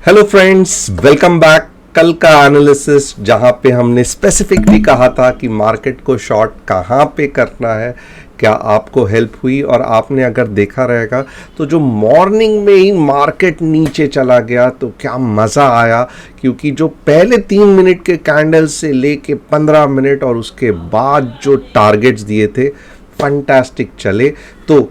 Hello friends, welcome back. कल का analysis जहां पे हमने स्पेसिफिकली कहा था कि मार्केट को शॉर्ट कहां पे करना है, क्या आपको हेल्प हुई? और आपने अगर देखा रहेगा तो जो मॉर्निंग में ही मार्केट नीचे चला गया तो क्या मज़ा आया, क्योंकि जो पहले 3 मिनट के कैंडल से लेके 15 मिनट और उसके बाद जो टारगेट्स दिए थे फंटास्टिक चले। तो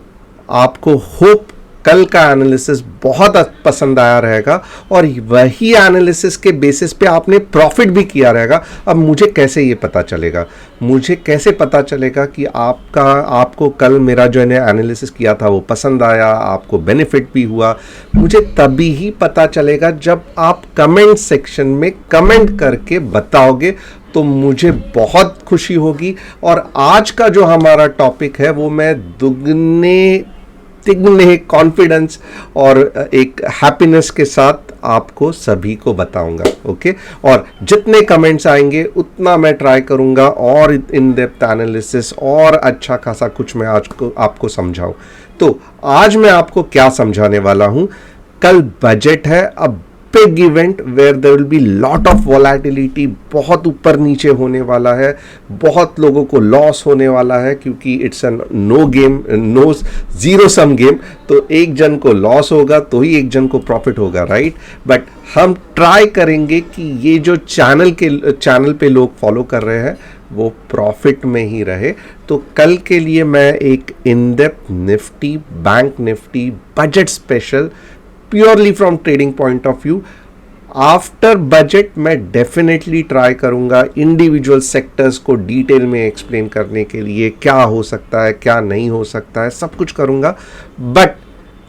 आपको होप कल का एनालिसिस बहुत पसंद आया रहेगा और वही एनालिसिस के बेसिस पे आपने प्रॉफिट भी किया रहेगा। अब मुझे कैसे ये पता चलेगा, मुझे कैसे पता चलेगा कि आपको कल मेरा जो है एनालिसिस किया था वो पसंद आया, आपको बेनिफिट भी हुआ? मुझे तभी ही पता चलेगा जब आप कमेंट सेक्शन में कमेंट करके बताओगे, तो मुझे बहुत खुशी होगी। और आज का जो हमारा टॉपिक है वो मैं तिगने कॉन्फिडेंस और एक हैप्पीनेस के साथ आपको सभी को बताऊंगा। ओके, और जितने कमेंट्स आएंगे उतना मैं ट्राई करूंगा और इन डेप्थ एनालिसिस और अच्छा खासा कुछ मैं आज को आपको समझाऊं। तो आज मैं आपको क्या समझाने वाला हूं, कल बजट है, अब big event where there will be lot of volatility, बहुत ऊपर नीचे होने वाला है, बहुत लोगों को लॉस होने वाला है, क्योंकि it's an no zero sum game. तो एक जन को लॉस होगा तो ही एक जन को प्रॉफिट होगा, राइट? बट हम ट्राई करेंगे कि ये जो चैनल पे लोग फॉलो कर रहे हैं वो प्रॉफिट में ही रहे। तो कल के लिए मैं एक in depth Nifty, bank Nifty, budget special, purely from trading point of view, after budget मैं डेफिनेटली ट्राई करूंगा इंडिविजुअल सेक्टर्स को डिटेल में एक्सप्लेन करने के लिए, क्या हो सकता है क्या नहीं हो सकता है, सब कुछ करूंगा। बट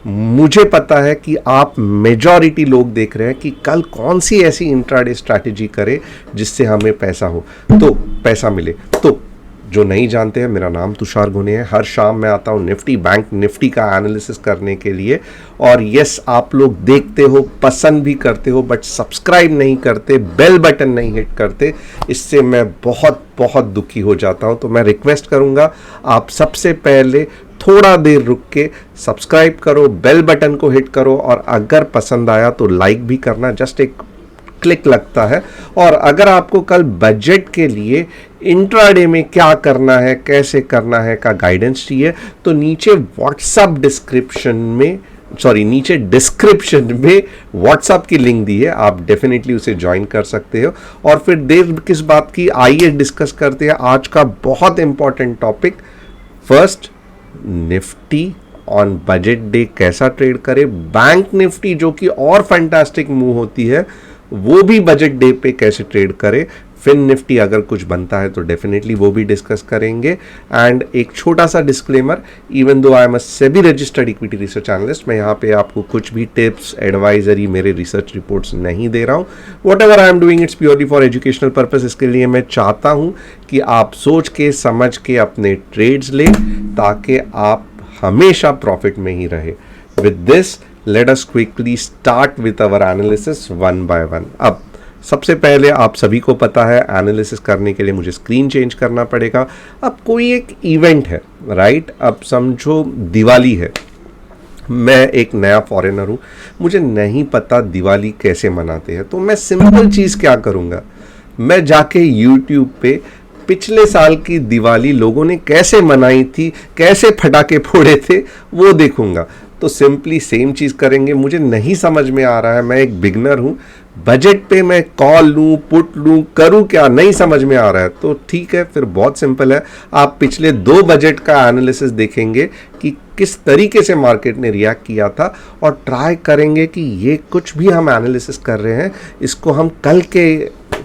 मुझे पता है कि आप मेजॉरिटी लोग देख रहे हैं कि कल कौन सी ऐसी इंट्राडे स्ट्रैटेजी करे जिससे हमें पैसा मिले। तो जो नहीं जानते हैं, मेरा नाम तुषार घुने है। हर शाम मैं आता हूँ निफ्टी, बैंक निफ्टी का एनालिसिस करने के लिए। और यस, आप लोग देखते हो, पसंद भी करते हो, बट सब्सक्राइब नहीं करते, बेल बटन नहीं हिट करते। इससे मैं बहुत बहुत दुखी हो जाता हूँ। तो मैं रिक्वेस्ट करूँगा, आप सबसे पहले थोड़ा देर रुक के सब्सक्राइब करो, बेल बटन को हिट करो, और अगर पसंद आया तो लाइक भी करना, जस्ट एक क्लिक लगता है। और अगर आपको कल बजट के लिए इंट्राडे में क्या करना है, कैसे करना है का गाइडेंस चाहिए, तो नीचे डिस्क्रिप्शन में व्हाट्सएप की लिंक दी है, आप डेफिनेटली उसे ज्वाइन कर सकते हो। और फिर देर किस बात की, आइए डिस्कस करते हैं आज का बहुत important topic. First, Nifty on budget day कैसा ट्रेड करे, बैंक निफ्टी जो कि और फैंटास्टिक मूव होती है वो भी बजट डे पे कैसे ट्रेड करे, फिन निफ्टी अगर कुछ बनता है तो डेफिनेटली वो भी डिस्कस करेंगे। एंड एक छोटा सा disclaimer, even though I am a SEBI registered equity research analyst, मैं यहाँ पे आपको कुछ भी टिप्स, एडवाइजरी, मेरे रिसर्च रिपोर्ट्स नहीं दे रहा हूँ। What ever I am doing it's purely for educational purpose. इसके लिए मैं चाहता हूँ कि आप सोच के समझ के अपने ट्रेड्स लें ताकि आप हमेशा प्रॉफिट में ही रहे। With this let us quickly start with our analysis one by one। अब सबसे पहले आप सभी को पता है एनालिसिस करने के लिए मुझे स्क्रीन चेंज करना पड़ेगा। अब कोई एक इवेंट है, राइट? अब समझो दिवाली है, मैं एक नया फॉरेनर हूँ, मुझे नहीं पता दिवाली कैसे मनाते हैं, तो मैं सिंपल चीज़ क्या करूँगा, मैं जाके यूट्यूब पे पिछले साल की दिवाली लोगों ने कैसे मनाई थी, कैसे फटाके फोड़े थे, वो देखूंगा। तो सिंपली सेम चीज़ करेंगे। मुझे नहीं समझ में आ रहा है, मैं एक बिगनर हूँ, बजट पे मैं कॉल लूँ, पुट लूँ, करूँ क्या, नहीं समझ में आ रहा है, तो ठीक है, फिर बहुत सिंपल है, आप पिछले 2 बजट का एनालिसिस देखेंगे कि किस तरीके से मार्केट ने रिएक्ट किया था, और ट्राई करेंगे कि ये कुछ भी हम एनालिसिस कर रहे हैं इसको हम कल के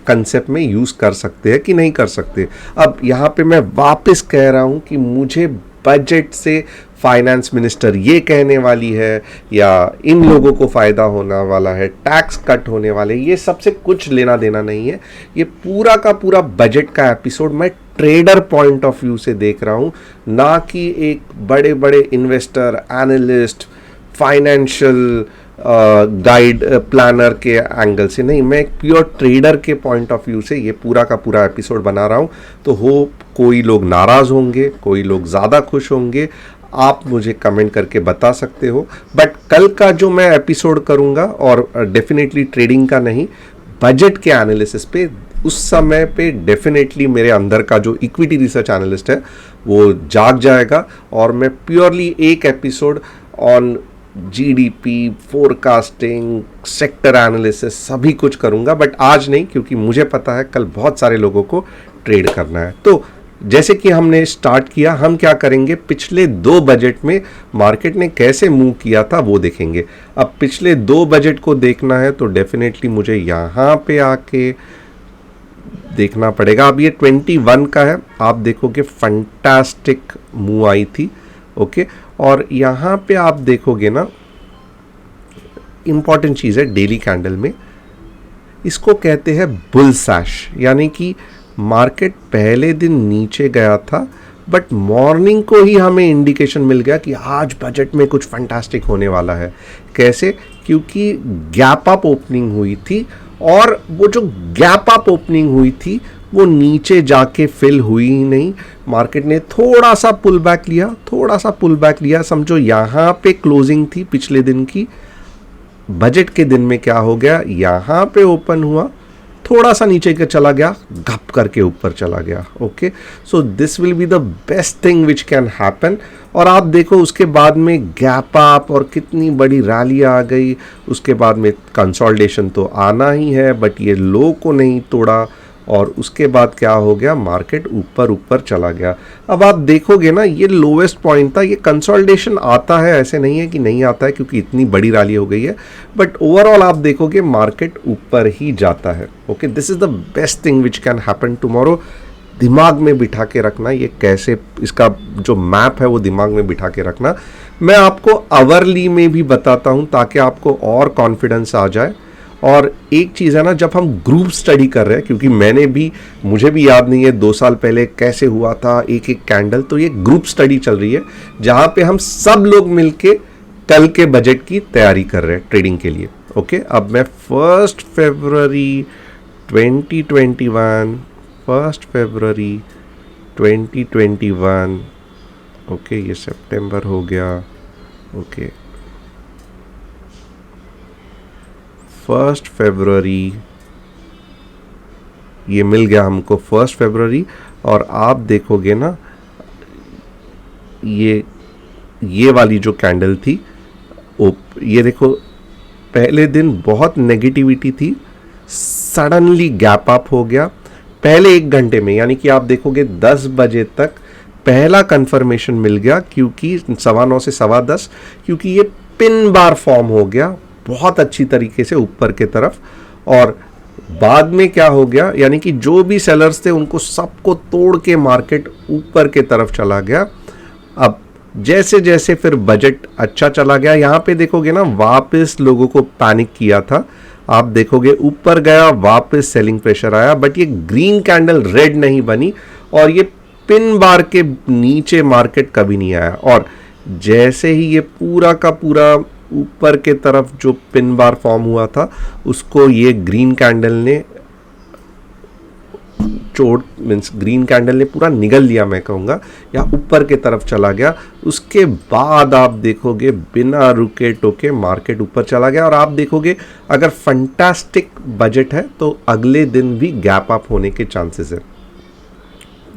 कंसेप्ट में यूज़ कर सकते हैं कि नहीं कर सकते। अब यहाँ पे मैं वापस कह रहा हूँ कि मुझे बजट से फाइनेंस मिनिस्टर ये कहने वाली है या इन लोगों को फ़ायदा होने वाला है, टैक्स कट होने वाले, ये सबसे कुछ लेना देना नहीं है। ये पूरा का पूरा बजट का एपिसोड मैं ट्रेडर पॉइंट ऑफ व्यू से देख रहा हूँ, ना कि एक बड़े बड़े investor, analyst, financial guide, planner के एंगल से नहीं। मैं एक प्योर ट्रेडर के पॉइंट ऑफ व्यू से ये पूरा का पूरा एपिसोड बना रहा हूँ। तो कोई लोग नाराज़ होंगे, कोई लोग ज़्यादा खुश होंगे। आप मुझे कमेंट करके बता सकते हो। बट कल का जो मैं एपिसोड करूँगा, और डेफिनेटली ट्रेडिंग का नहीं, बजट के एनालिसिस पे, उस समय पे डेफिनेटली मेरे अंदर का जो इक्विटी रिसर्च एनालिस्ट है वो जाग जाएगा, और मैं प्योरली एक episode on GDP, forecasting, sector analysis सभी कुछ करूंगा। बट आज नहीं, क्योंकि मुझे पता है कल बहुत सारे लोगों को ट्रेड करना है। तो जैसे कि हमने स्टार्ट किया, हम क्या करेंगे, पिछले 2 बजट में मार्केट ने कैसे मूव किया था वो देखेंगे। अब पिछले 2 बजट को देखना है तो डेफिनेटली मुझे यहाँ पे आके देखना पड़ेगा। अब ये 21 का है, आप देखोगे फंटास्टिक मूव आई थी। ओके, और यहाँ पे आप देखोगे ना, इंपॉर्टेंट चीज़ है डेली कैंडल में, इसको कहते हैं बुल सैश, यानी कि मार्केट पहले दिन नीचे गया था बट मॉर्निंग को ही हमें इंडिकेशन मिल गया कि आज बजट में कुछ फंटास्टिक होने वाला है। कैसे? क्योंकि गैप अप ओपनिंग हुई थी, और वो जो गैप अप ओपनिंग हुई थी वो नीचे जाके फिल हुई ही नहीं। मार्केट ने थोड़ा सा पुल बैक लिया, समझो यहाँ पे क्लोजिंग थी पिछले दिन की। बजट के दिन में क्या हो गया, यहाँ पे ओपन हुआ, थोड़ा सा नीचे के चला गया, गप करके ऊपर चला गया। Okay, so this will be the best thing which can happen. और आप देखो उसके बाद में गैप अप और कितनी बड़ी रैली आ गई, उसके बाद में कंसोलिडेशन तो आना ही है, बट ये लो को नहीं तोड़ा, और उसके बाद क्या हो गया, मार्केट ऊपर चला गया। अब आप देखोगे ना, ये लोवेस्ट पॉइंट था, ये कंसोलिडेशन आता है, ऐसे नहीं है कि नहीं आता है, क्योंकि इतनी बड़ी रैली हो गई है, बट ओवरऑल आप देखोगे मार्केट ऊपर ही जाता है। Okay, this is the best thing which can happen tomorrow. दिमाग में बिठा के रखना, ये कैसे, इसका जो मैप है वो दिमाग में बिठा के रखना। मैं आपको आवरली में भी बताता हूँ ताकि आपको और कॉन्फिडेंस आ जाए। और एक चीज़ है ना, जब हम ग्रुप स्टडी कर रहे हैं, क्योंकि मुझे भी याद नहीं है 2 साल पहले कैसे हुआ था एक एक कैंडल, तो ये ग्रुप स्टडी चल रही है जहाँ पे हम सब लोग मिलके कल के बजट की तैयारी कर रहे हैं ट्रेडिंग के लिए। ओके, अब मैं 1 फरवरी 2021, ओके, ये सितंबर हो गया। ओके, 1 फरवरी ये मिल गया हमको, 1 फरवरी। और आप देखोगे ना, ये वाली जो कैंडल थी, ये देखो, पहले दिन बहुत नेगेटिविटी थी, सडनली गैप अप हो गया पहले 1 घंटे में, यानी कि आप देखोगे 10 बजे तक पहला कंफर्मेशन मिल गया, क्योंकि 9:15 से 10:15, क्योंकि ये पिन बार फॉर्म हो गया बहुत अच्छी तरीके से ऊपर के तरफ। और बाद में क्या हो गया, यानी कि जो भी सेलर्स थे उनको सबको तोड़ के मार्केट ऊपर के तरफ चला गया। अब जैसे जैसे फिर बजट अच्छा चला गया, यहाँ पे देखोगे ना, वापस लोगों को पैनिक किया था, आप देखोगे ऊपर गया, वापस सेलिंग प्रेशर आया, बट ये ग्रीन कैंडल रेड नहीं बनी, और ये पिन बार के नीचे मार्केट कभी नहीं आया। और जैसे ही ये पूरा का पूरा ऊपर के तरफ जो पिन बार फॉर्म हुआ था, उसको ये ग्रीन कैंडल ने ग्रीन कैंडल ने पूरा निगल लिया, मैं कहूँगा, या ऊपर के तरफ चला गया। उसके बाद आप देखोगे बिना रुके टोके मार्केट ऊपर चला गया। और आप देखोगे अगर फंटास्टिक बजट है तो अगले दिन भी गैप अप होने के चांसेस है।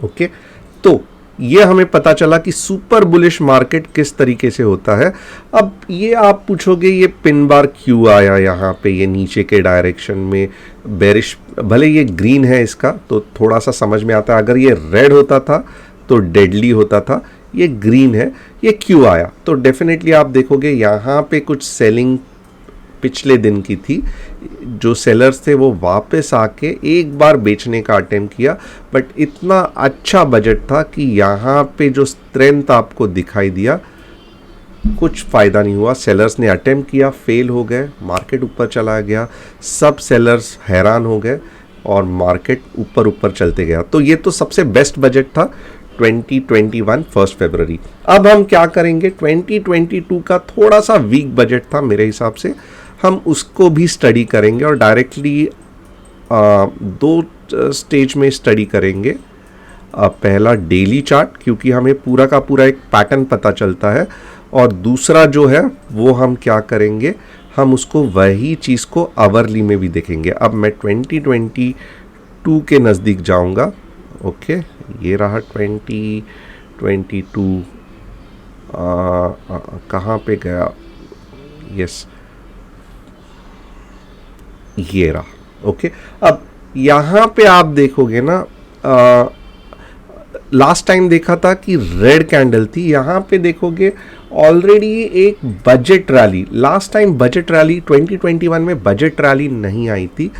ओके, तो ये हमें पता चला कि सुपर बुलिश मार्केट किस तरीके से होता है। अब ये आप पूछोगे ये पिन बार क्यों आया यहाँ पे, ये नीचे के डायरेक्शन में बेरिश, भले ये ग्रीन है इसका तो थोड़ा सा समझ में आता है, अगर ये रेड होता था तो डेडली होता था, ये ग्रीन है, ये क्यों आया। तो डेफिनेटली आप देखोगे यहाँ पे कुछ सेलिंग पिछले दिन की थी, जो सेलर्स थे वो वापस आके एक बार बेचने का अटेम्प्ट किया, बट इतना अच्छा बजट था कि यहाँ पे जो स्ट्रेंथ आपको दिखाई दिया, कुछ फ़ायदा नहीं हुआ। सेलर्स ने अटेम्प्ट किया, फेल हो गए, मार्केट ऊपर चला गया, सब सेलर्स हैरान हो गए और मार्केट ऊपर चलते गया। तो ये तो सबसे बेस्ट बजट था 2021 1 फरवरी। अब हम क्या करेंगे, 2022 का थोड़ा सा वीक बजट था मेरे हिसाब से, हम उसको भी स्टडी करेंगे और डायरेक्टली 2 स्टेज में स्टडी करेंगे। पहला डेली चार्ट, क्योंकि हमें पूरा का पूरा एक पैटर्न पता चलता है, और दूसरा जो है वो हम क्या करेंगे, हम उसको वही चीज़ को आवरली में भी देखेंगे। अब मैं 2022 के नज़दीक जाऊंगा। ओके, ये रहा 2022, कहाँ पे गया, यस ये रहा। ओके, अब यहाँ पे आप देखोगे ना, लास्ट टाइम देखा था कि रेड कैंडल थी, यहाँ पे देखोगे ऑलरेडी एक budget rally, last time budget rally 2021 में बजट रैली नहीं आई थी।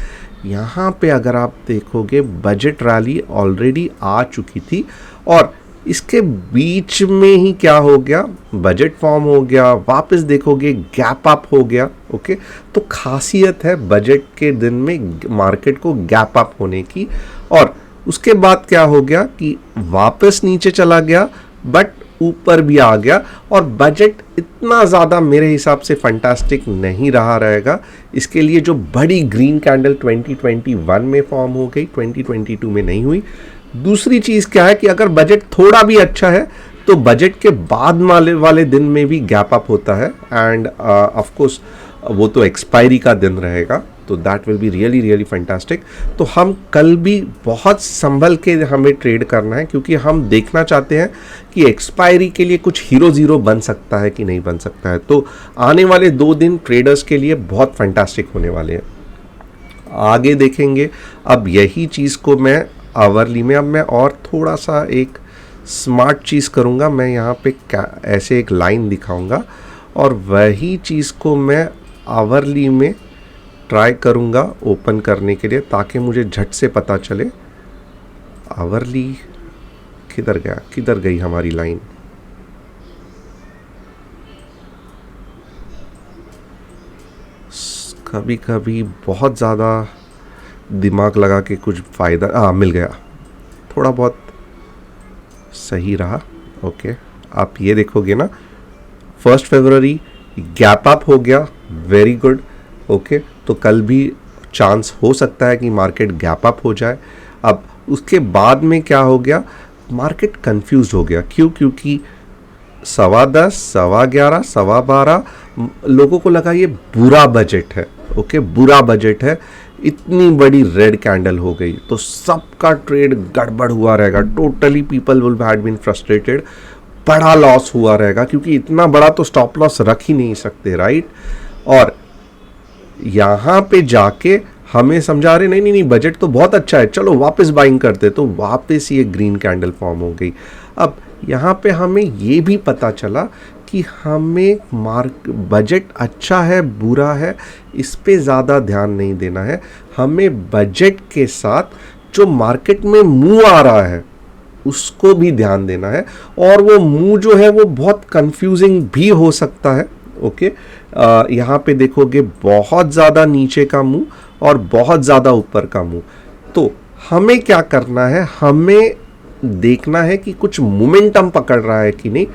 यहाँ पे अगर आप देखोगे बजट रैली ऑलरेडी आ चुकी थी, और इसके बीच में ही क्या हो गया, बजट फॉर्म हो गया, वापस देखोगे गैप अप हो गया। ओके, तो खासियत है बजट के दिन में मार्केट को गैप अप होने की, और उसके बाद क्या हो गया कि वापस नीचे चला गया बट ऊपर भी आ गया, और बजट इतना ज़्यादा मेरे हिसाब से फंटास्टिक नहीं रहा रहेगा। इसके लिए जो बड़ी ग्रीन कैंडल 2021 में फॉर्म हो गई, 2022 में नहीं हुई। दूसरी चीज़ क्या है कि अगर बजट थोड़ा भी अच्छा है तो बजट के बाद वाले दिन में भी गैप अप होता है, एंड ऑफ कोर्स वो तो एक्सपायरी का दिन रहेगा, तो that will be really really fantastic. तो हम कल भी बहुत संभल के हमें ट्रेड करना है, क्योंकि हम देखना चाहते हैं कि एक्सपायरी के लिए कुछ हीरो ज़ीरो बन सकता है कि नहीं बन सकता है। तो आने वाले 2 दिन ट्रेडर्स के लिए बहुत फैंटास्टिक होने वाले हैं। आगे देखेंगे, अब यही चीज़ को मैं आवरली में, अब मैं और थोड़ा सा एक स्मार्ट चीज़ करूँगा, मैं यहाँ पे ऐसे एक लाइन दिखाऊंगा, और वही चीज़ को मैं आवरली में ट्राई करूँगा ओपन करने के लिए, ताकि मुझे झट से पता चले आवरली किधर गया, किधर गई हमारी लाइन। कभी कभी बहुत ज़्यादा दिमाग लगा के कुछ फ़ायदा मिल गया, थोड़ा बहुत सही रहा। ओके, आप ये देखोगे ना, 1 फरवरी गैप अप हो गया, वेरी गुड। ओके, तो कल भी चांस हो सकता है कि मार्केट गैप अप हो जाए। अब उसके बाद में क्या हो गया, मार्केट कंफ्यूज हो गया। क्यों? क्योंकि 10:15, 11:15, 12:15 लोगों को लगा ये बुरा बजट है। ओके, बुरा बजट है, इतनी बड़ी रेड कैंडल हो गई तो सबका ट्रेड गड़बड़ हुआ रहेगा, totally people will have been frustrated, बड़ा लॉस हुआ रहेगा, क्योंकि इतना बड़ा तो स्टॉप लॉस रख ही नहीं सकते, राइट। और यहाँ पे जाके हमें समझा रहे नहीं नहीं नहीं बजट तो बहुत अच्छा है, चलो वापस बाइंग करते, तो वापस ये ग्रीन कैंडल फॉर्म हो गई। अब यहाँ पे हमें ये भी पता चला कि हमें बजट अच्छा है बुरा है इस पे ज़्यादा ध्यान नहीं देना है, हमें बजट के साथ जो मार्केट में मूव आ रहा है उसको भी ध्यान देना है, और वो मूव जो है वो बहुत कंफ्यूजिंग भी हो सकता है। ओके, यहाँ पे देखोगे बहुत ज़्यादा नीचे का मूव और बहुत ज़्यादा ऊपर का मूव। तो हमें क्या करना है, हमें देखना है कि कुछ मोमेंटम पकड़ रहा है कि नहीं।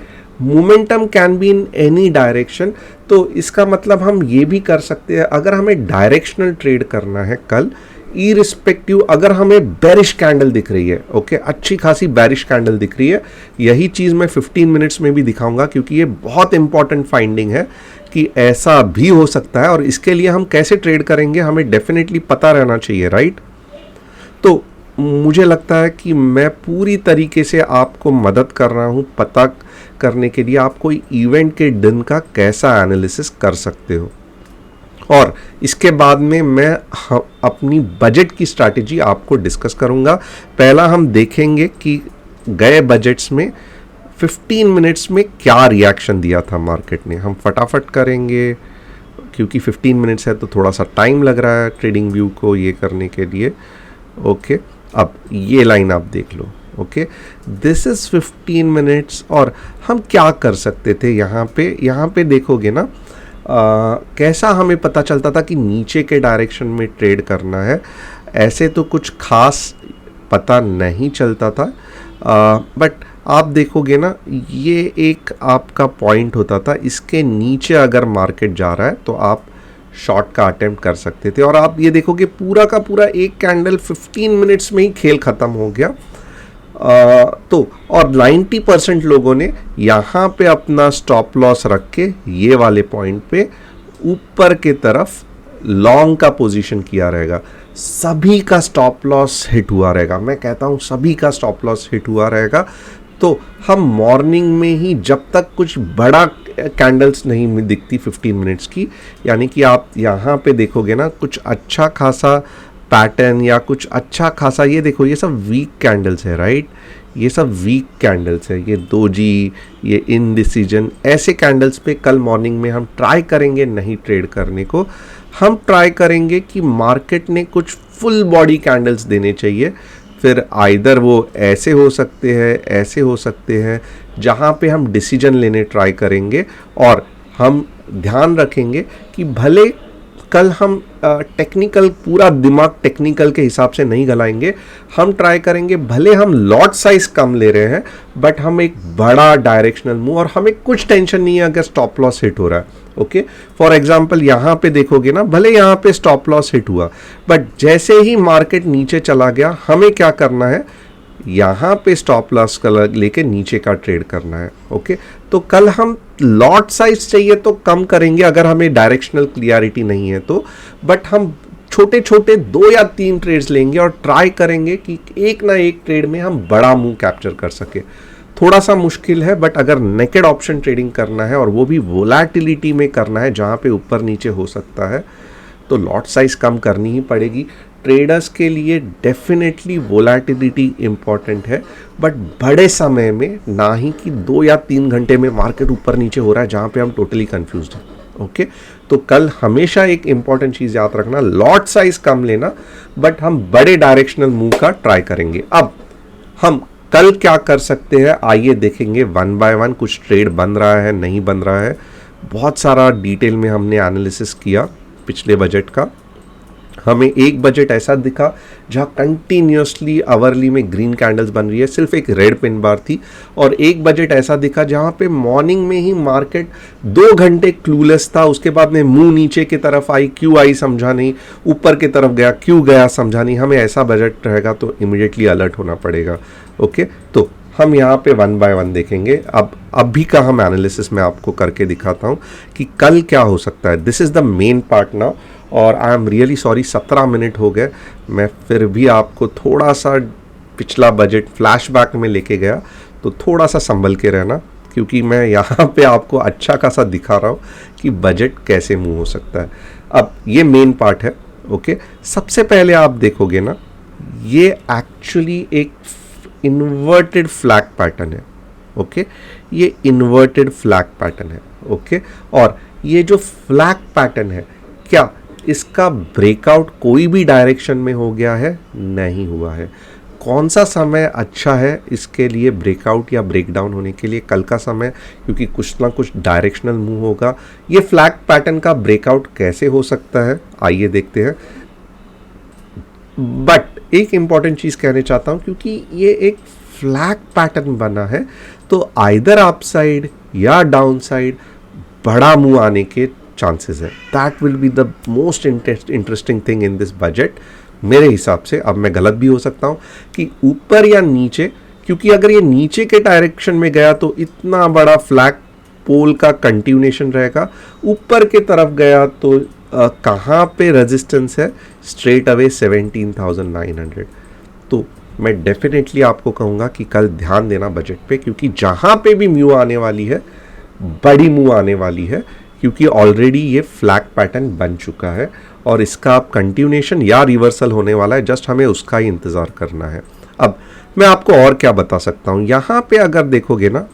Momentum can be in any direction, तो इसका मतलब हम ये भी कर सकते हैं, अगर हमें डायरेक्शनल ट्रेड करना है कल, इरिस्पेक्टिव अगर हमें बेरिश कैंडल दिख रही है, ओके, अच्छी खासी बेरिश कैंडल दिख रही है, यही चीज़ मैं 15 मिनट्स में भी दिखाऊंगा, क्योंकि ये बहुत इंपॉर्टेंट फाइंडिंग है कि ऐसा भी हो सकता है, और इसके लिए हम कैसे ट्रेड करेंगे हमें डेफिनेटली पता रहना चाहिए, राइट। तो मुझे लगता है कि मैं पूरी तरीके से आपको मदद कर रहा हूँ पता करने के लिए आप कोई इवेंट के दिन का कैसा एनालिसिस कर सकते हो, और इसके बाद में मैं अपनी बजट की स्ट्रैटेजी आपको डिस्कस करूंगा। पहला हम देखेंगे कि गए बजट्स में 15 मिनट्स में क्या रिएक्शन दिया था मार्केट ने, हम फटाफट करेंगे क्योंकि 15 मिनट्स है तो थोड़ा सा टाइम लग रहा है ट्रेडिंग व्यू को ये करने के लिए। ओके, अब ये लाइन आप देख लो, ओके, दिस इज़ 15 मिनट्स, और हम क्या कर सकते थे यहाँ पे देखोगे ना, कैसा हमें पता चलता था कि नीचे के डायरेक्शन में ट्रेड करना है, ऐसे तो कुछ खास पता नहीं चलता था, बट आप देखोगे ना ये एक आपका पॉइंट होता था, इसके नीचे अगर मार्केट जा रहा है तो आप शॉर्ट का अटेम्प्ट कर सकते थे, और आप ये देखोगे पूरा का पूरा एक कैंडल 15 मिनट्स में ही खेल ख़त्म हो गया। तो और 90% लोगों ने यहाँ पे अपना स्टॉप लॉस रख के ये वाले पॉइंट पे ऊपर के तरफ लॉन्ग का पोजीशन किया रहेगा। सभी का स्टॉप लॉस हिट हुआ रहेगा, मैं कहता हूँ सभी का स्टॉप लॉस हिट हुआ रहेगा। तो हम मॉर्निंग में ही जब तक कुछ बड़ा कैंडल्स नहीं दिखती 15 मिनट्स की, यानी कि आप यहाँ पे देखोगे ना कुछ अच्छा खासा पैटर्न या कुछ अच्छा खासा, ये देखो ये सब वीक कैंडल्स है, राइट, ये सब वीक कैंडल्स है, ये दोजी, ये इनडिसीजन, ऐसे कैंडल्स पे कल मॉर्निंग में हम ट्राई करेंगे नहीं ट्रेड करने को। हम ट्राई करेंगे कि मार्केट ने कुछ फुल बॉडी कैंडल्स देने चाहिए, फिर आइदर वो ऐसे हो सकते हैं, ऐसे हो सकते हैं, जहाँ पे हम डिसीजन लेने ट्राई करेंगे। और हम ध्यान रखेंगे कि भले कल हम टेक्निकल, पूरा दिमाग टेक्निकल के हिसाब से नहीं गलाएंगे, हम ट्राई करेंगे भले हम लॉट साइज कम ले रहे हैं बट हम एक बड़ा डायरेक्शनल मूव, और हमें कुछ टेंशन नहीं है अगर स्टॉप लॉस हिट हो रहा है। ओके, फॉर एग्जांपल यहाँ पे देखोगे ना, भले यहाँ पे स्टॉप लॉस हिट हुआ बट जैसे ही मार्केट नीचे चला गया, हमें क्या करना है, यहाँ पे स्टॉप लॉस लेके नीचे का ट्रेड करना है। ओके, तो कल हम लॉट साइज चाहिए तो कम करेंगे अगर हमें डायरेक्शनल क्लियरिटी नहीं है तो, बट हम छोटे छोटे 2 या 3 ट्रेड्स लेंगे और ट्राई करेंगे कि एक ना एक ट्रेड में हम बड़ा मूव कैप्चर कर सके। थोड़ा सा मुश्किल है बट अगर नेकेड ऑप्शन ट्रेडिंग करना है और वो भी वोलेटिलिटी में करना है जहाँ पे ऊपर नीचे हो सकता है, तो लॉट साइज कम करनी ही पड़ेगी। ट्रेडर्स के लिए डेफिनेटली वोलेटिलिटी इंपॉर्टेंट है बट बड़े समय में ना ही कि 2 या 3 घंटे में मार्केट ऊपर नीचे हो रहा है जहाँ पे हम टोटली कंफ्यूज्ड हैं। ओके, तो कल हमेशा एक इंपॉर्टेंट चीज़ याद रखना, लॉट साइज कम लेना बट हम बड़े डायरेक्शनल मूव का ट्राई करेंगे। अब हम कल क्या कर सकते हैं, आइए देखेंगे वन बाय वन, कुछ ट्रेड बन रहा है नहीं बन रहा है। बहुत सारा डिटेल में हमने एनालिसिस किया पिछले बजट का। हमें एक बजट ऐसा दिखा जहाँ कंटिन्यूसली आवरली में ग्रीन कैंडल्स बन रही है, सिर्फ एक रेड पिन बार थी, और एक बजट ऐसा दिखा जहाँ पे मॉर्निंग में ही मार्केट 2 घंटे क्लूलेस था, उसके बाद में मुंह नीचे की तरफ आई, क्यों आई समझा नहीं, ऊपर की तरफ गया, क्यों गया समझा नहीं। हमें ऐसा बजट रहेगा तो इमीडिएटली अलर्ट होना पड़ेगा। ओके, तो हम यहाँ पे वन बाय वन देखेंगे। अब अभी का हम एनालिसिस में आपको करके दिखाता हूँ कि कल क्या हो सकता है। This is the main part now, और I am really sorry 17 minute हो गए, मैं फिर भी आपको थोड़ा सा पिछला बजट फ्लैशबैक में लेके गया, तो थोड़ा सा संभल के रहना क्योंकि मैं यहाँ पे आपको अच्छा खासा दिखा रहा हूँ कि बजट कैसे मूव हो सकता है। अब ये मेन पार्ट है। ओके, सबसे पहले आप देखोगे ना, ये एक्चुअली एक इन्वर्टेड फ्लैग पैटर्न है। ओके, ये इन्वर्टेड फ्लैग पैटर्न है। ओके, और ये जो फ्लैग पैटर्न है, क्या इसका ब्रेकआउट कोई भी डायरेक्शन में हो गया है? नहीं हुआ है। कौन सा समय अच्छा है इसके लिए ब्रेकआउट या ब्रेकडाउन होने के लिए? कल का समय, क्योंकि कुछ ना कुछ डायरेक्शनल मूव होगा। ये फ्लैग पैटर्न का ब्रेकआउट कैसे हो सकता है, आइए देखते हैं। बट एक इंपॉर्टेंट चीज़ कहना चाहता हूँ, क्योंकि ये एक फ्लैग पैटर्न बना है तो आइदर अप साइड या डाउन साइड बड़ा मूव आने के चांसेस है। That will be the most interesting thing in this budget मेरे हिसाब से। अब मैं गलत भी हो सकता हूँ कि ऊपर या नीचे, क्योंकि अगर ये नीचे के डायरेक्शन में गया तो इतना बड़ा फ्लैग पोल का कंटिन्यूएशन रहेगा, ऊपर के तरफ गया तो कहाँ पे रेजिस्टेंस है? Straight away 17,900। तो मैं डेफिनेटली आपको कहूँगा कि कल ध्यान देना बजट पे, क्योंकि जहाँ पे भी मूव आने वाली है, बड़ी मूव आने वाली है, क्योंकि ऑलरेडी ये फ्लैग पैटर्न बन चुका है और इसका अब कंटिन्यूएशन या रिवर्सल होने वाला है, जस्ट हमें उसका ही इंतज़ार करना है। अब मैं आपको और क्या बता सकता हूँ, यहाँ पे अगर देखोगे ना,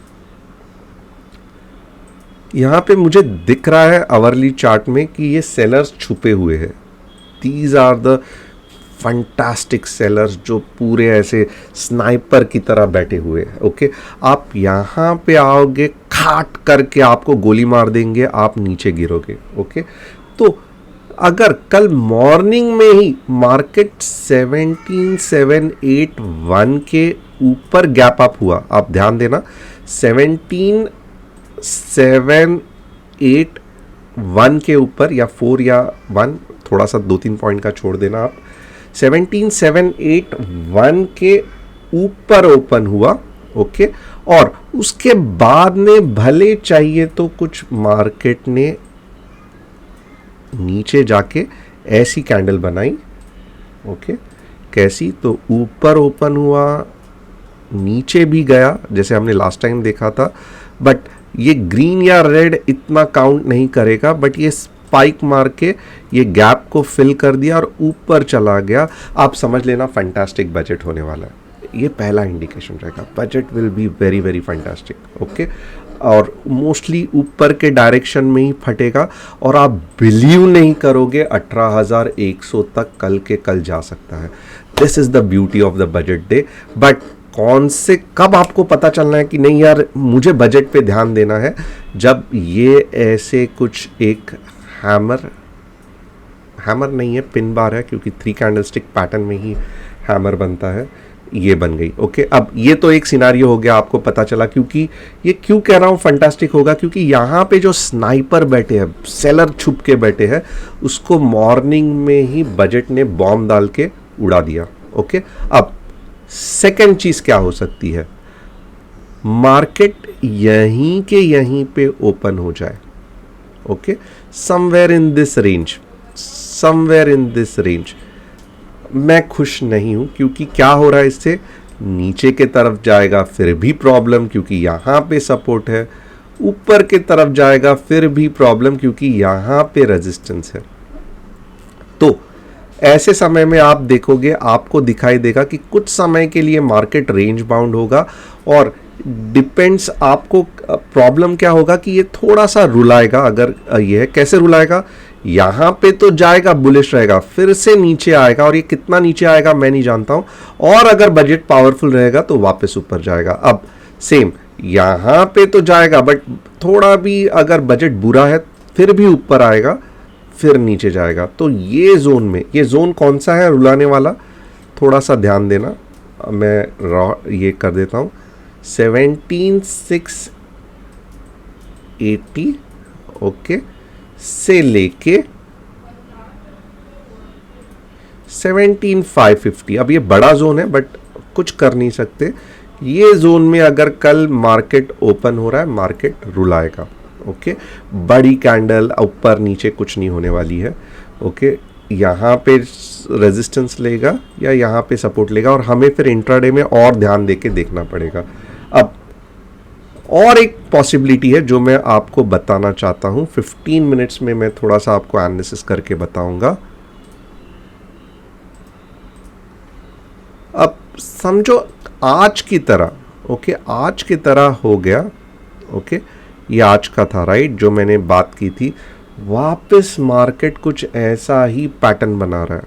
यहाँ पे मुझे दिख रहा है आवरली चार्ट में कि ये सेलर्स छुपे हुए हैं। These are the fantastic sellers जो पूरे ऐसे स्नाइपर की तरह बैठे हुए हैं। ओके, आप यहाँ पे आओगे, खाट करके आपको गोली मार देंगे, आप नीचे गिरोगे। ओके, तो अगर कल मॉर्निंग में ही मार्केट 17,781 के ऊपर गैप अप हुआ, आप ध्यान देना, 17,781 के ऊपर, या 4 या 1, थोड़ा सा 2-3 पॉइंट का छोड़ देना आप, 17,781 के ऊपर ओपन हुआ, ओके, और उसके बाद में भले चाहिए तो कुछ मार्केट ने नीचे जाके ऐसी कैंडल बनाई, ओके, कैसी, तो ऊपर ओपन हुआ, नीचे भी गया जैसे हमने लास्ट टाइम देखा था, बट ये ग्रीन या रेड इतना काउंट नहीं करेगा, बट ये स्पाइक मार के ये गैप को फिल कर दिया और ऊपर चला गया। आप समझ लेना फैंटास्टिक बजट होने वाला है। ये पहला इंडिकेशन रहेगा, budget will be very very fantastic, okay, और मोस्टली ऊपर के डायरेक्शन में ही फटेगा और आप बिलीव नहीं करोगे 18,100 तक कल के कल जा सकता है। This is the beauty of the budget day. But कौन से कब आपको पता चलना है कि नहीं यार मुझे बजट पे ध्यान देना है, जब ये ऐसे कुछ एक हैमर नहीं है, पिन बार है, क्योंकि 3 कैंडलस्टिक पैटर्न में ही हैमर बनता है, ये बन गई, ओके। अब ये तो एक सिनारियो हो गया, आपको पता चला। क्योंकि ये क्यों कह रहा हूँ फंटास्टिक होगा, क्योंकि यहाँ पे जो स्नाइपर बैठे हैं, सेलर छुप के बैठे हैं, उसको मॉर्निंग में ही बजट ने बॉम्ब डाल के उड़ा दिया, ओके। अब सेकेंड चीज क्या हो सकती है, मार्केट यहीं के यहीं पे ओपन हो जाए, okay, somewhere in this range. मैं खुश नहीं हूं, क्योंकि क्या हो रहा है, इससे नीचे के तरफ जाएगा फिर भी प्रॉब्लम, क्योंकि यहां पे सपोर्ट है, ऊपर के तरफ जाएगा फिर भी प्रॉब्लम, क्योंकि यहां पे रेजिस्टेंस है। तो ऐसे समय में आप देखोगे, आपको दिखाई देगा कि कुछ समय के लिए मार्केट रेंज बाउंड होगा, और डिपेंड्स आपको प्रॉब्लम क्या होगा कि ये थोड़ा सा रुलाएगा। अगर ये है, कैसे रुलाएगा, यहां पे तो जाएगा, बुलिश रहेगा, फिर से नीचे आएगा, और ये कितना नीचे आएगा मैं नहीं जानता हूं, और अगर बजट पावरफुल रहेगा तो वापस ऊपर जाएगा। अब सेम यहां पे तो जाएगा, बट थोड़ा भी अगर बजट बुरा है फिर भी ऊपर आएगा, फिर नीचे जाएगा। तो ये जोन में, ये जोन कौन सा है रुलाने वाला, थोड़ा सा ध्यान देना। मैं ये कर देता हूं 17,680, ओके, से लेके 17,550। अब ये बड़ा जोन है, बट कुछ कर नहीं सकते। ये जोन में अगर कल मार्केट ओपन हो रहा है, मार्केट रुलाएगा, ओके। बड़ी कैंडल ऊपर नीचे कुछ नहीं होने वाली है, ओके। यहाँ पे रेजिस्टेंस लेगा या यहाँ पे सपोर्ट लेगा, और हमें फिर इंट्राडे में और ध्यान देके देखना पड़ेगा। अब और एक पॉसिबिलिटी है जो मैं आपको बताना चाहता हूं, 15 मिनट्स में मैं थोड़ा सा आपको एनालिसिस करके बताऊंगा। अब समझो आज की तरह, ओके, आज की तरह हो गया, ओके, ये आज का था, राइट, जो मैंने बात की थी। वापस मार्केट कुछ ऐसा ही पैटर्न बना रहा है,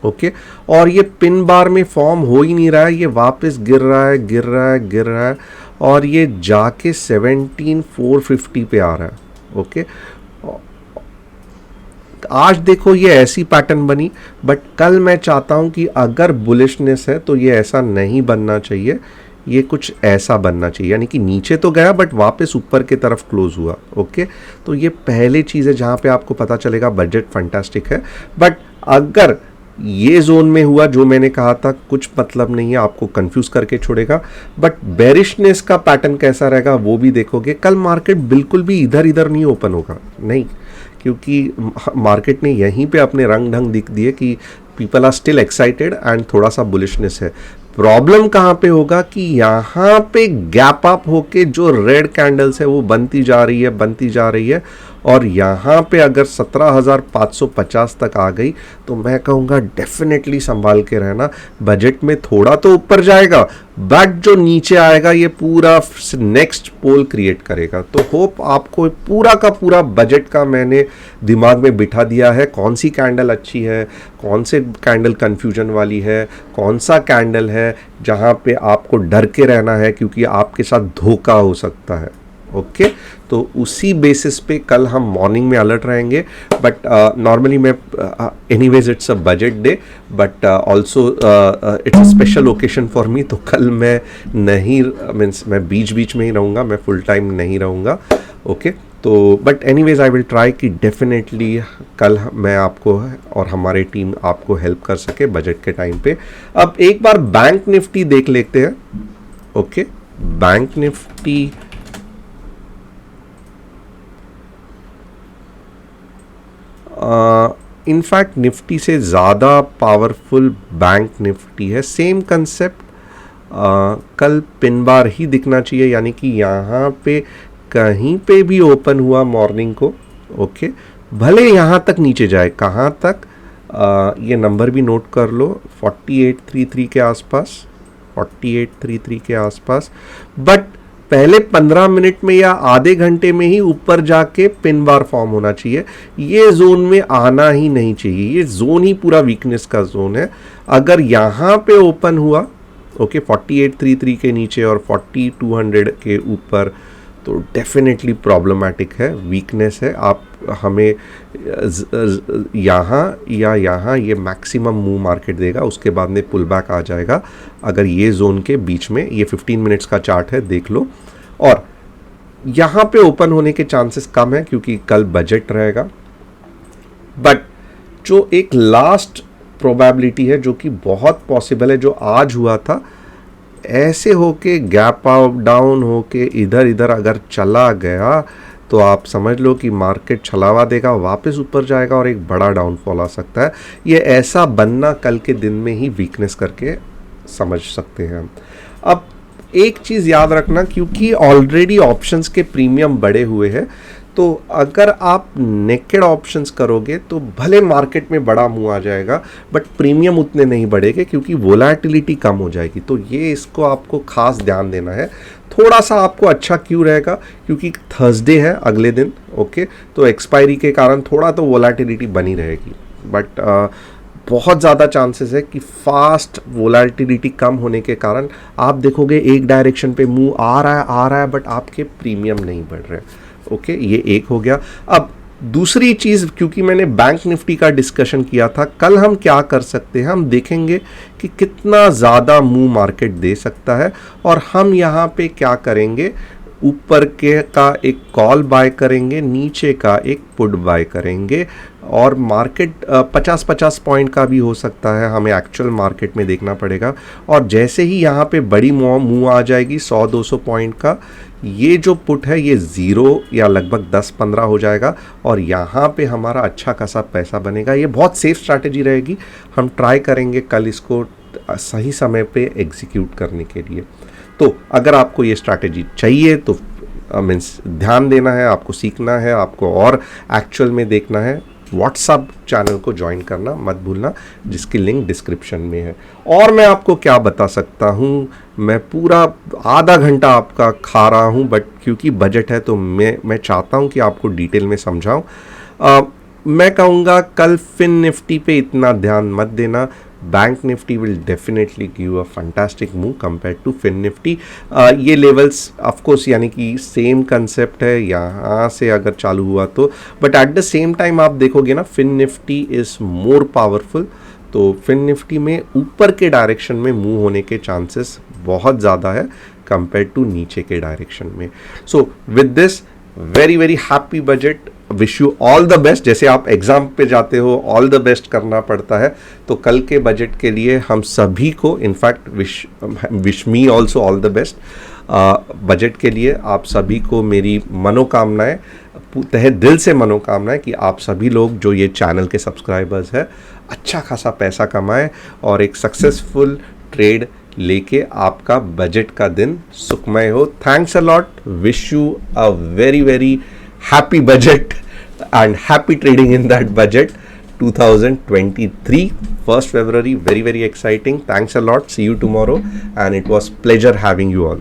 ओके, और ये पिन बार में फॉर्म हो ही नहीं रहा है, ये वापस गिर रहा है, और ये जाके 17,450 पे आ रहा है, ओके। आज देखो ये ऐसी पैटर्न बनी, बट कल मैं चाहता हूं कि अगर बुलिशनेस है तो ये ऐसा नहीं बनना चाहिए, ये कुछ ऐसा बनना चाहिए, यानी कि नीचे तो गया बट वापस ऊपर की तरफ क्लोज हुआ, ओके। तो ये पहले चीज़ है जहां पे आपको पता चलेगा बजट फंटास्टिक है। बट अगर ये जोन में हुआ, जो मैंने कहा था, कुछ मतलब नहीं है, आपको कंफ्यूज करके छोड़ेगा। बट बेरिशनेस का पैटर्न कैसा रहेगा वो भी देखोगे। कल मार्केट बिल्कुल भी इधर इधर नहीं ओपन होगा, नहीं, क्योंकि मार्केट ने यहीं पे अपने रंग ढंग दिख दिए कि people are still excited and थोड़ा सा बुलिशनेस है। प्रॉब्लम कहाँ पे होगा कि यहाँ पे गैप अप होके जो रेड कैंडल्स है वो बनती जा रही है, और यहाँ पे अगर 17,550 तक आ गई तो मैं कहूँगा डेफिनेटली संभाल के रहना। बजट में थोड़ा तो ऊपर जाएगा, बट जो नीचे आएगा ये पूरा नेक्स्ट पोल क्रिएट करेगा। तो होप आपको पूरा का पूरा बजट का मैंने दिमाग में बिठा दिया है, कौन सी कैंडल अच्छी है, कौन से कैंडल कंफ्यूजन वाली है, कौन सा कैंडल है जहाँ पे आपको डर के रहना है क्योंकि आपके साथ धोखा हो सकता है, ओके। तो उसी बेसिस पे कल हम मॉर्निंग में अलर्ट रहेंगे। बट नॉर्मली मैं anyways it's a budget day, but also it's a special occasion for me. तो कल मैं नहीं, मीन्स मैं बीच बीच में ही रहूँगा, मैं फुल टाइम नहीं रहूँगा, ओके। तो but anyways I will try कि डेफिनेटली कल मैं आपको और हमारी टीम आपको हेल्प कर सके बजट के टाइम पे। अब एक बार बैंक निफ्टी देख लेते हैं। Okay, bank Nifty in fact Nifty से ज़्यादा पावरफुल बैंक निफ्टी है। सेम कंसेप्ट, कल पिन बार ही दिखना चाहिए, यानी कि यहाँ पे कहीं पे भी ओपन हुआ मॉर्निंग को, ओके, भले यहाँ तक नीचे जाए, कहाँ तक, ये नंबर भी नोट कर लो, 4833 के आसपास, 4833 के आसपास, बट पहले 15 मिनट में या आधे घंटे में ही ऊपर जाके पिन बार फॉर्म होना चाहिए। ये जोन में आना ही नहीं चाहिए, ये जोन ही पूरा वीकनेस का जोन है। अगर यहाँ पे ओपन हुआ, ओके, 4833 के नीचे और 4200 के ऊपर, तो डेफिनेटली प्रॉब्लमेटिक है, वीकनेस है। आप हमें यहाँ या यहाँ ये मैक्सिमम मूव मार्केट देगा, उसके बाद में पुल बैक आ जाएगा। अगर ये जोन के बीच में, ये 15 मिनट्स का चार्ट है, देख लो, और यहाँ पे ओपन होने के चांसेस कम है क्योंकि कल बजट रहेगा। बट जो एक लास्ट प्रोबेबिलिटी है जो कि बहुत पॉसिबल है, जो आज हुआ था, ऐसे होके गैप आउट डाउन होके इधर इधर अगर चला गया तो आप समझ लो कि मार्केट छलावा देगा, वापस ऊपर जाएगा और एक बड़ा डाउनफॉल आ सकता है। ये ऐसा बनना कल के दिन में ही वीकनेस करके समझ सकते हैं हम। अब एक चीज़ याद रखना, क्योंकि ऑलरेडी ऑप्शंस के प्रीमियम बढ़े हुए हैं, तो अगर आप नेकेड ऑप्शंस करोगे तो भले मार्केट में बड़ा मूव आ जाएगा, बट प्रीमियम उतने नहीं बढ़ेंगे क्योंकि वोलेटिलिटी कम हो जाएगी। तो ये इसको आपको खास ध्यान देना है। थोड़ा सा आपको अच्छा क्यों रहेगा, क्योंकि थर्सडे है अगले दिन, ओके, तो एक्सपायरी के कारण थोड़ा तो वोलेटिलिटी बनी रहेगी, बट बहुत ज़्यादा चांसेस है कि फास्ट वोलेटिलिटी कम होने के कारण आप देखोगे एक डायरेक्शन पे मूव आ रहा है बट आपके प्रीमियम नहीं बढ़ रहे। ओके, ये एक हो गया। अब दूसरी चीज़, क्योंकि मैंने बैंक निफ्टी का डिस्कशन किया था, कल हम क्या कर सकते हैं, हम देखेंगे कि कितना ज़्यादा मूव मार्केट दे सकता है, और हम यहाँ पे क्या करेंगे, ऊपर के का एक कॉल बाय करेंगे, नीचे का एक पुट बाय करेंगे, और मार्केट 50-50 पॉइंट का भी हो सकता है, हमें एक्चुअल मार्केट में देखना पड़ेगा। और जैसे ही यहाँ पे बड़ी मूव आ जाएगी 100-200 पॉइंट का, ये जो पुट है ये 0 या लगभग 10-15 हो जाएगा, और यहाँ पे हमारा अच्छा खासा पैसा बनेगा। ये बहुत सेफ स्ट्रैटेजी रहेगी, हम ट्राई करेंगे कल इसको सही समय पे एग्जीक्यूट करने के लिए। तो अगर आपको ये स्ट्रैटेजी चाहिए तो मीन्स ध्यान देना है, आपको सीखना है, आपको और एक्चुअल में देखना है, व्हाट्सअप चैनल को ज्वाइन करना मत भूलना, जिसकी लिंक डिस्क्रिप्शन में है। और मैं आपको क्या बता सकता हूँ, मैं पूरा आधा घंटा आपका खा रहा हूँ, बट क्योंकि बजट है तो मैं चाहता हूँ कि आपको डिटेल में समझाऊँ। मैं कहूँगा कल फिन निफ्टी पे इतना ध्यान मत देना, Bank Nifty will definitely give a fantastic move compare to Fin Nifty. ये लेवल्स ऑफ कोर्स यानी कि सेम कंसेप्ट है, यहाँ से अगर चालू हुआ तो, but at the same time आप देखोगे ना, Fin Nifty is more powerful. तो फिन निफ्टी में ऊपर के डायरेक्शन में मूव होने के चांसेस बहुत ज़्यादा है कंपेयर टू नीचे के डायरेक्शन में। So with this very very happy budget, wish you all the best. जैसे आप एग्जाम पे जाते हो ऑल द बेस्ट करना पड़ता है, तो कल के बजट के लिए हम सभी को, in fact wish me also all the best. Budget के लिए आप सभी को मेरी मनोकामनाएं, तहे दिल से मनोकामनाएं कि आप सभी लोग जो ये चैनल के सब्सक्राइबर्स हैं अच्छा खासा पैसा कमाएं और एक सक्सेसफुल ट्रेड लेके आपका बजट का दिन सुखमय हो। Thanks a lot, wish you a very very happy budget and happy trading in that budget 2023 1st February. Very exciting. Thanks a lot. See you tomorrow, and it was pleasure having you all.